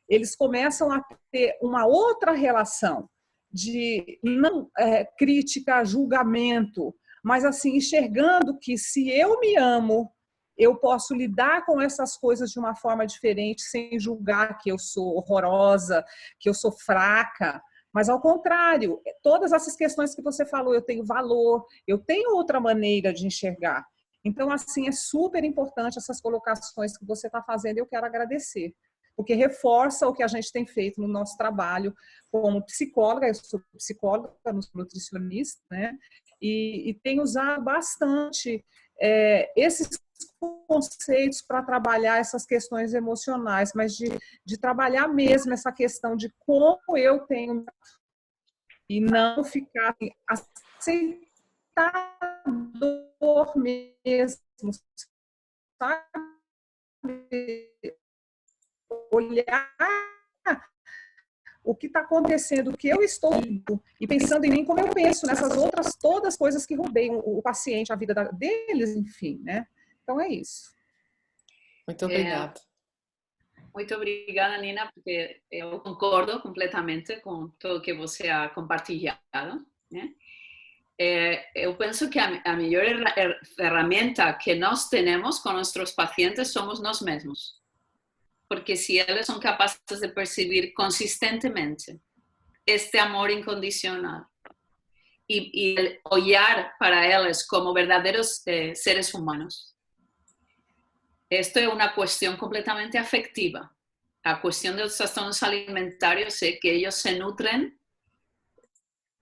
G: Eles começam a ter uma outra relação de não crítica, julgamento, mas assim enxergando que se eu me amo, eu posso lidar com essas coisas de uma forma diferente, sem julgar que eu sou horrorosa, que eu sou fraca, mas ao contrário, todas essas questões que você falou, eu tenho valor, eu tenho outra maneira de enxergar. Então, assim, é super importante essas colocações que você está fazendo e eu quero agradecer, porque reforça o que a gente tem feito no nosso trabalho como psicóloga, eu sou psicóloga, não sou nutricionista, né? E tenho usado bastante esses conceitos para trabalhar essas questões emocionais, mas de trabalhar mesmo essa questão de como eu tenho e não ficar aceitador mesmo, sabe? Olhar o que está acontecendo, o que eu estou vendo, e pensando em mim como eu penso nessas outras todas as coisas que rodeiam o paciente, a vida deles, enfim, né? Então é isso.
B: Muito obrigada.
D: Muito obrigada, Nina, porque eu concordo completamente com tudo que você ha compartilhado, né? Eu penso que a melhor ferramenta que nós temos com nossos pacientes somos nós mesmos. Porque si ellos son capaces de percibir consistentemente este amor incondicional y el olhar para ellos como verdaderos seres humanos, esto es una cuestión completamente afectiva. La cuestión de los trastornos alimentarios es que ellos se nutren,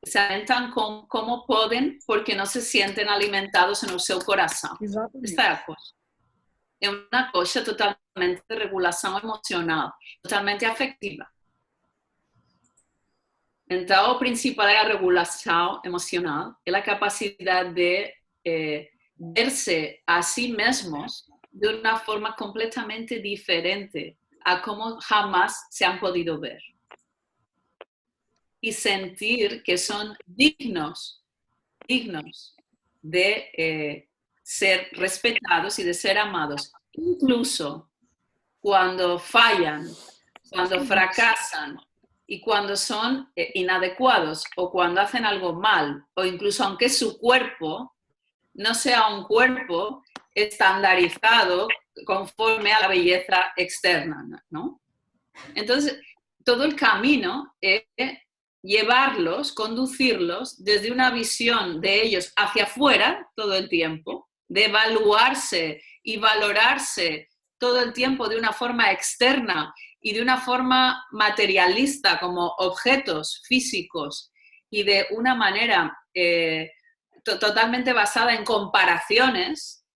D: se alimentan como pueden porque no se sienten alimentados en su corazón. Esta es la cosa. Es una cosa totalmente de regulación emocional, totalmente afectiva. Entonces, lo principal de la regulación emocional es la capacidad de verse a sí mismos de una forma completamente diferente a como jamás se han podido ver. Y sentir que son dignos de ser respetados y de ser amados, incluso cuando fallan, cuando fracasan y cuando son inadecuados o cuando hacen algo mal, o incluso aunque su cuerpo no sea un cuerpo estandarizado conforme a la belleza externa, ¿no? Entonces, todo el camino es llevarlos, conducirlos desde una visión de ellos hacia afuera todo el tiempo, de evaluarse y valorarse todo el tiempo de una forma externa y de una forma materialista como objetos físicos y de una manera totalmente basada en comparaciones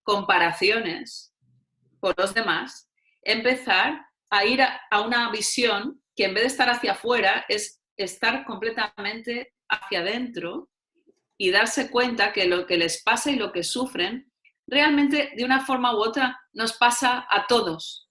D: por los demás, empezar a ir a una visión que en vez de estar hacia afuera es estar completamente hacia adentro y darse cuenta que lo que les pasa y lo que sufren realmente de una forma u otra nos pasa a todos.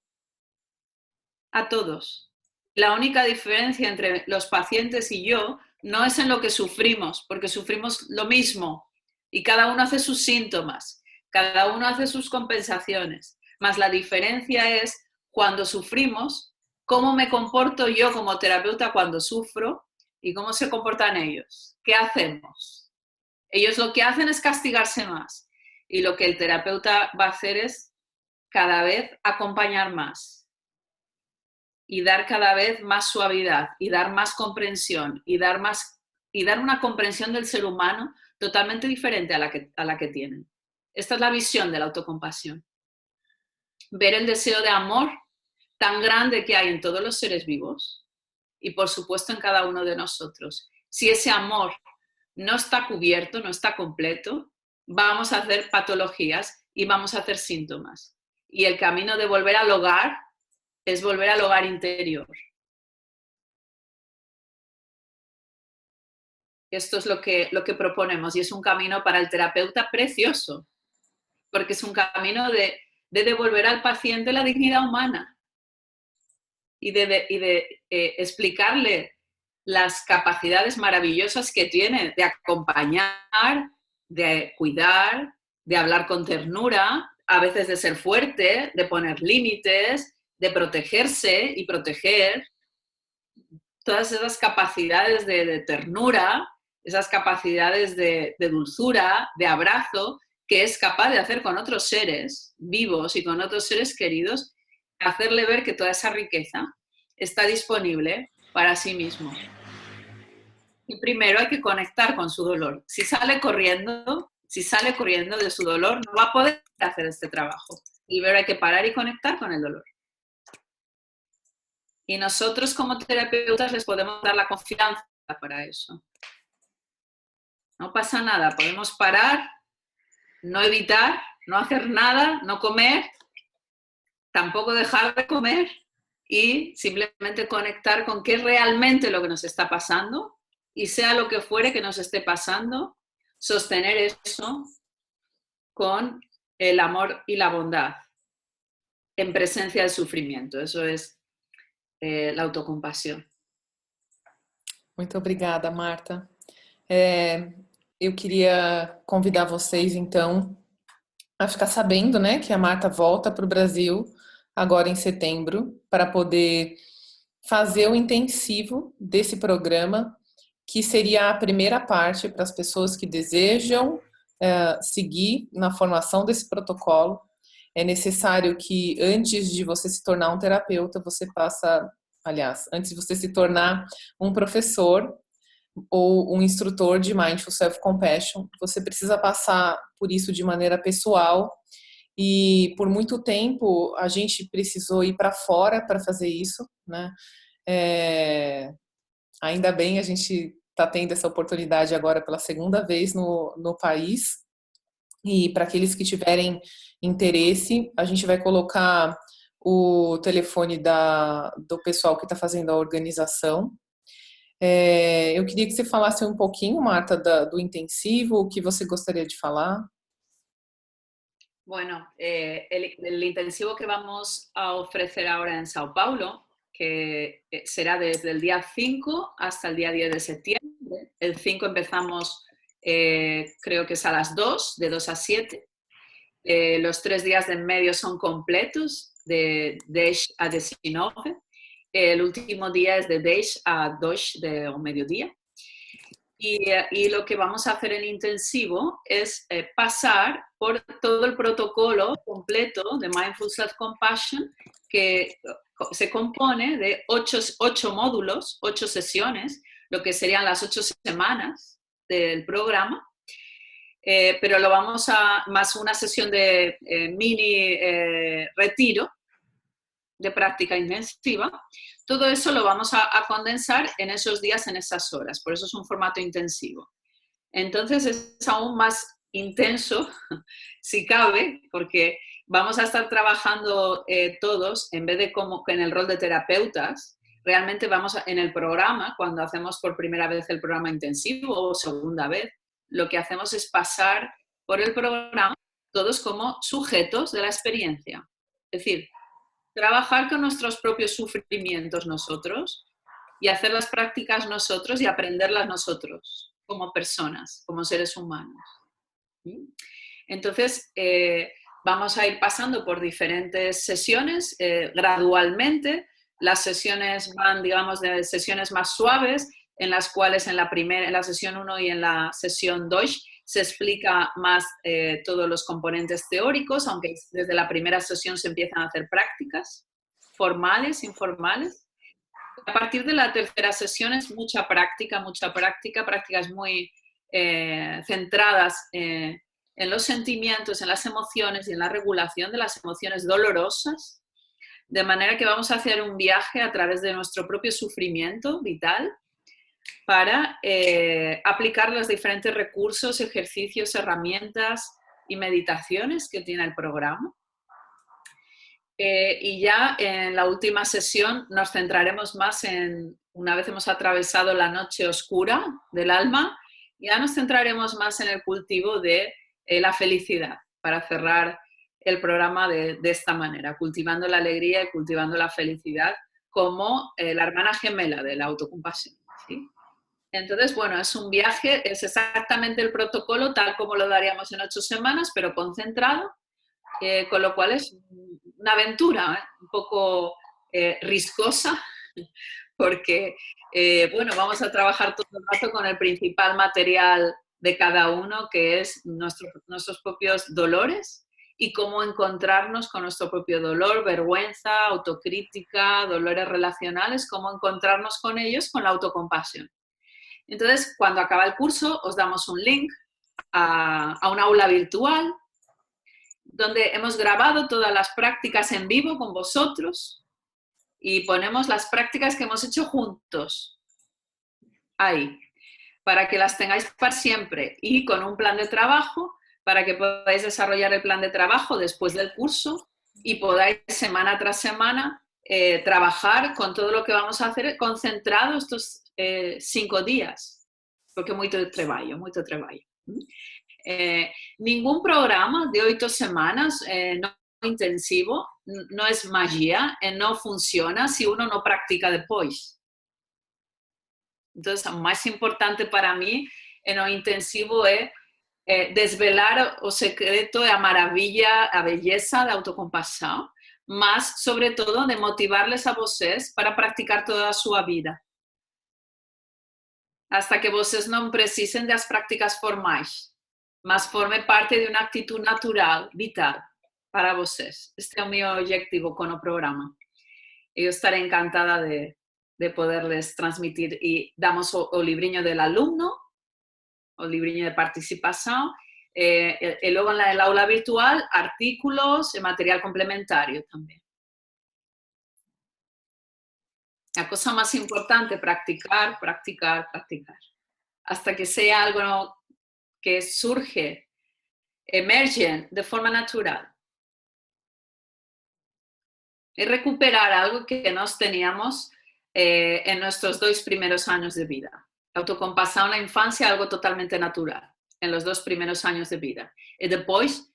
D: A todos. La única diferencia entre los pacientes y yo no es en lo que sufrimos, porque sufrimos lo mismo y cada uno hace sus síntomas, cada uno hace sus compensaciones, más la diferencia es cuando sufrimos, cómo me comporto yo como terapeuta cuando sufro y cómo se comportan ellos. ¿Qué hacemos? Ellos lo que hacen es castigarse más y lo que el terapeuta va a hacer es cada vez acompañar más y dar cada vez más suavidad y dar más comprensión y dar una comprensión del ser humano totalmente diferente a la que tienen. Esta es la visión de la autocompasión. Ver el deseo de amor tan grande que hay en todos los seres vivos y por supuesto en cada uno de nosotros. Si ese amor no está cubierto, no está completo, vamos a hacer patologías y vamos a hacer síntomas. Y el camino de volver al hogar es volver al hogar interior. Esto es lo que proponemos y es un camino para el terapeuta precioso, porque es un camino de devolver al paciente la dignidad humana y de explicarle las capacidades maravillosas que tiene de acompañar, de cuidar, de hablar con ternura, a veces de ser fuerte, de poner límites, de protegerse y proteger. Todas esas capacidades de ternura, esas capacidades de dulzura, de abrazo, que es capaz de hacer con otros seres vivos y con otros seres queridos, hacerle ver que toda esa riqueza está disponible para sí mismo. Y primero hay que conectar con su dolor. Si sale corriendo de su dolor, no va a poder hacer este trabajo. Primero hay que parar y conectar con el dolor. Y nosotros como terapeutas les podemos dar la confianza para eso. No pasa nada, podemos parar, no evitar, no hacer nada, no comer, tampoco dejar de comer y simplemente conectar con qué es realmente lo que nos está pasando y sea lo que fuere que nos esté pasando, sostener eso con el amor y la bondad en presencia del sufrimiento. Eso es la autocompasión.
B: Muito obrigada, Marta. Eu queria convidar vocês, então, a ficar sabendo, né, que a Marta volta para o Brasil agora em setembro para poder fazer o intensivo desse programa, que seria a primeira parte para as pessoas que desejam seguir na formação desse protocolo. É necessário que antes de você se tornar um terapeuta, você passa, aliás, antes de você se tornar um professor ou um instrutor de Mindful Self-Compassion, você precisa passar por isso de maneira pessoal e por muito tempo a gente precisou ir para fora para fazer isso, né? Ainda bem a gente está tendo essa oportunidade agora pela segunda vez no país e para aqueles que tiverem interesse, a gente vai colocar o telefone do pessoal que está fazendo a organização. Eu queria que você falasse um pouquinho, Marta, do intensivo, o que você gostaria de falar.
D: Bueno, el intensivo que vamos a ofrecer ahora en Sao Paulo, que será desde el día 5 hasta el día 10 de septiembre. El 5 empezamos, creo que es a las 2, de 2 a 7. Los 3 días de en medio son completos, de 10 a 19. El último día es de 10 a 2 de mediodía. Y lo que vamos a hacer en intensivo es pasar por todo el protocolo completo de Mindful Self-Compassion, que se compone de 8 módulos, 8 sesiones, lo que serían las 8 semanas del programa, pero lo vamos a, más una sesión de mini retiro de práctica intensiva. Todo eso lo vamos a condensar en esos días, en esas horas. Por eso es un formato intensivo. Entonces es aún más intenso, si cabe, porque vamos a estar trabajando todos, en vez de como en el rol de terapeutas, realmente vamos en el programa, cuando hacemos por primera vez el programa intensivo o segunda vez, lo que hacemos es pasar por el programa todos como sujetos de la experiencia. Es decir, trabajar con nuestros propios sufrimientos nosotros y hacer las prácticas nosotros y aprenderlas nosotros como personas, como seres humanos. ¿Sí? Entonces, vamos a ir pasando por diferentes sesiones gradualmente. Las sesiones van, digamos, de sesiones más suaves, en las cuales en la sesión 1 y en la sesión 2 se explica más todos los componentes teóricos, aunque desde la primera sesión se empiezan a hacer prácticas formales, informales. A partir de la tercera sesión es mucha práctica, prácticas muy centradas en los sentimientos, en las emociones y en la regulación de las emociones dolorosas, de manera que vamos a hacer un viaje a través de nuestro propio sufrimiento vital para aplicar los diferentes recursos, ejercicios, herramientas y meditaciones que tiene el programa. Y ya en la última sesión nos centraremos más en, una vez hemos atravesado la noche oscura del alma, ya nos centraremos más en el cultivo de la felicidad, para cerrar el programa de esta manera, cultivando la alegría y cultivando la felicidad como la hermana gemela de la autocompasión. ¿Sí? Entonces, bueno, es un viaje, es exactamente el protocolo tal como lo daríamos en 8 semanas, pero concentrado, con lo cual es una aventura un poco riscosa, porque, bueno, vamos a trabajar todo el rato con el principal material de cada uno, que es nuestros propios dolores y cómo encontrarnos con nuestro propio dolor, vergüenza, autocrítica, dolores relacionales, cómo encontrarnos con ellos con la autocompasión. Entonces, cuando acaba el curso, os damos un link a un aula virtual donde hemos grabado todas las prácticas en vivo con vosotros y ponemos las prácticas que hemos hecho juntos ahí, para que las tengáis para siempre y con un plan de trabajo para que podáis desarrollar el plan de trabajo después del curso y podáis semana tras semana trabajar con todo lo que vamos a hacer concentrado estos 5 días, porque mucho trabajo. Ningún programa de 8 semanas no intensivo no es magia, no funciona si uno no practica después. Entonces, lo más importante para mí en lo intensivo es desvelar o secreto de la maravilla, a belleza da autocompasión, mas sobre todo de motivarles a vocês para practicar toda a súa vida. Hasta que vocês non precisen das prácticas formais, mas forme parte de uma actitud natural, vital, para vocês. Este é o meu objetivo con o programa. Eu estaré encantada de poderles transmitir e damos o libriño del alumno, o libriño de participación, y luego en el aula virtual, artículos y material complementario también. La cosa más importante, practicar, practicar, practicar. Hasta que sea algo que surge, emerge de forma natural. Y recuperar algo que nos teníamos en nuestros 2 primeros años de vida. La autocompasión en la infancia, algo totalmente natural, en los 2 primeros años de vida. Y después,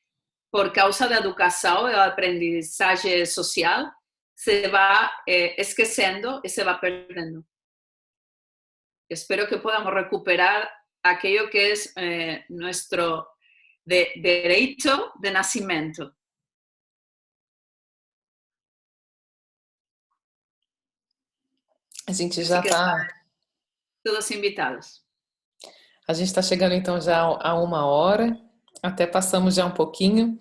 D: por causa da educação e do aprendizagem social, se vai esquecendo e se vai perdendo. Espero que podamos recuperar aquello que es nuestro derecho de nacimiento.
B: A gente já está...
D: Todos invitados.
B: A gente está chegando então já a 1 hora, até passamos já um pouquinho.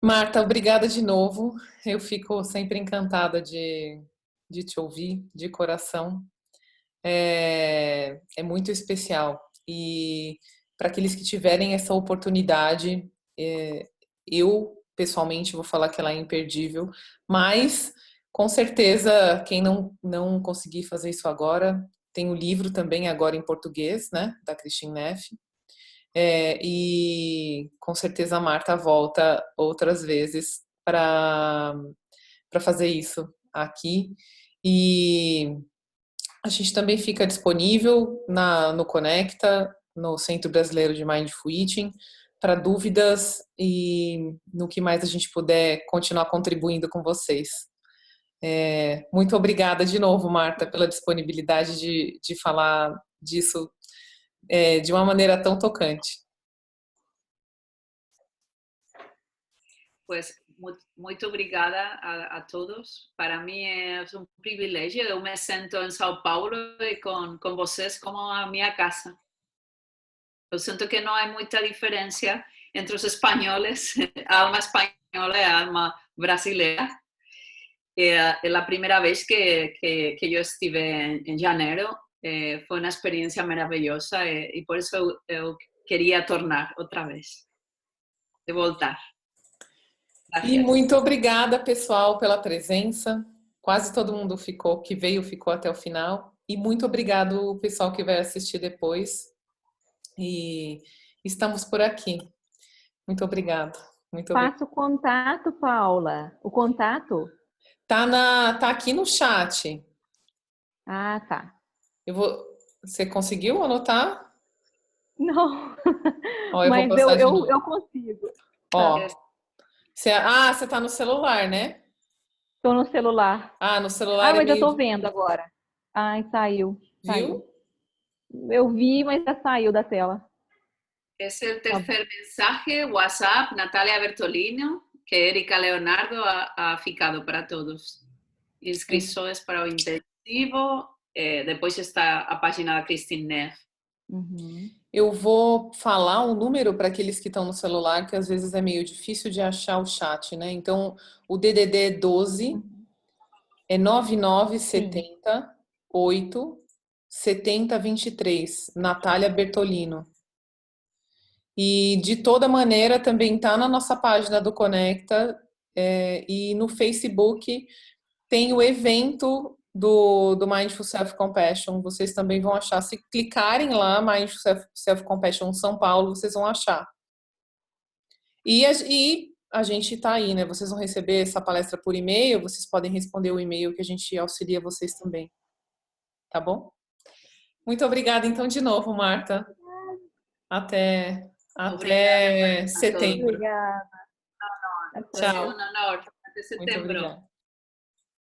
B: Marta, obrigada de novo. Eu fico sempre encantada de te ouvir, de coração. É muito especial. E para aqueles que tiverem essa oportunidade, eu pessoalmente vou falar que ela é imperdível, mas com certeza quem não conseguir fazer isso agora, tem o livro também agora em português, né, da Christine Neff. E com certeza a Marta volta outras vezes para fazer isso aqui. E a gente também fica disponível no Conecta, no Centro Brasileiro de Mindful Eating, para dúvidas e no que mais a gente puder continuar contribuindo com vocês. Muito obrigada de novo, Marta, pela disponibilidade de falar disso de uma maneira tão tocante.
D: Pues muito obrigada a todos. Para mim é um privilégio. Eu me sinto em São Paulo e com vocês como a minha casa. Eu sinto que não há muita diferença entre os espanhóis, a alma espanhola e a alma brasileira. É a primeira vez que eu estive em janeiro. Foi uma experiência maravilhosa e por isso eu queria tornar outra vez, de voltar.
B: E muito obrigada, pessoal, pela presença. Quase todo mundo que veio ficou até o final. E muito obrigado o pessoal que vai assistir depois. E estamos por aqui. Muito obrigada.
F: Passa o contato, Paula. O contato?
B: Tá aqui no chat.
F: Ah, tá.
B: Você conseguiu anotar?
F: Não.
B: Ó,
F: mas eu consigo.
B: Ó. Você tá no celular, né?
F: Tô no celular.
B: No celular
F: mas eu tô vendo agora. Ai, saiu.
B: Viu?
F: Eu vi, mas já saiu da tela.
D: Esse é o terceiro mensagem, WhatsApp, Natália Bertolino, que Erika Leonardo ha ficado para todos. Inscrições para o intensivo, depois está a página da Christine Neff.
F: Uhum.
B: Eu vou falar um número para aqueles que estão no celular, que às vezes é meio difícil de achar o chat, né? Então, o DDD 12 é 9970 8 70 23, Natália Bertolino. E de toda maneira também está na nossa página do Conecta e no Facebook tem o evento do Mindful Self-Compassion. Vocês também vão achar, se clicarem lá, Mindful Self-Compassion São Paulo, vocês vão achar. E a gente está aí, né? Vocês vão receber essa palestra por e-mail, vocês podem responder o e-mail que a gente auxilia vocês também. Tá bom? Muito obrigada, então, de novo, Marta. Até setembro.
F: Obrigada.
B: Tchau.
D: Um honor. Até setembro.
B: Muito obrigada.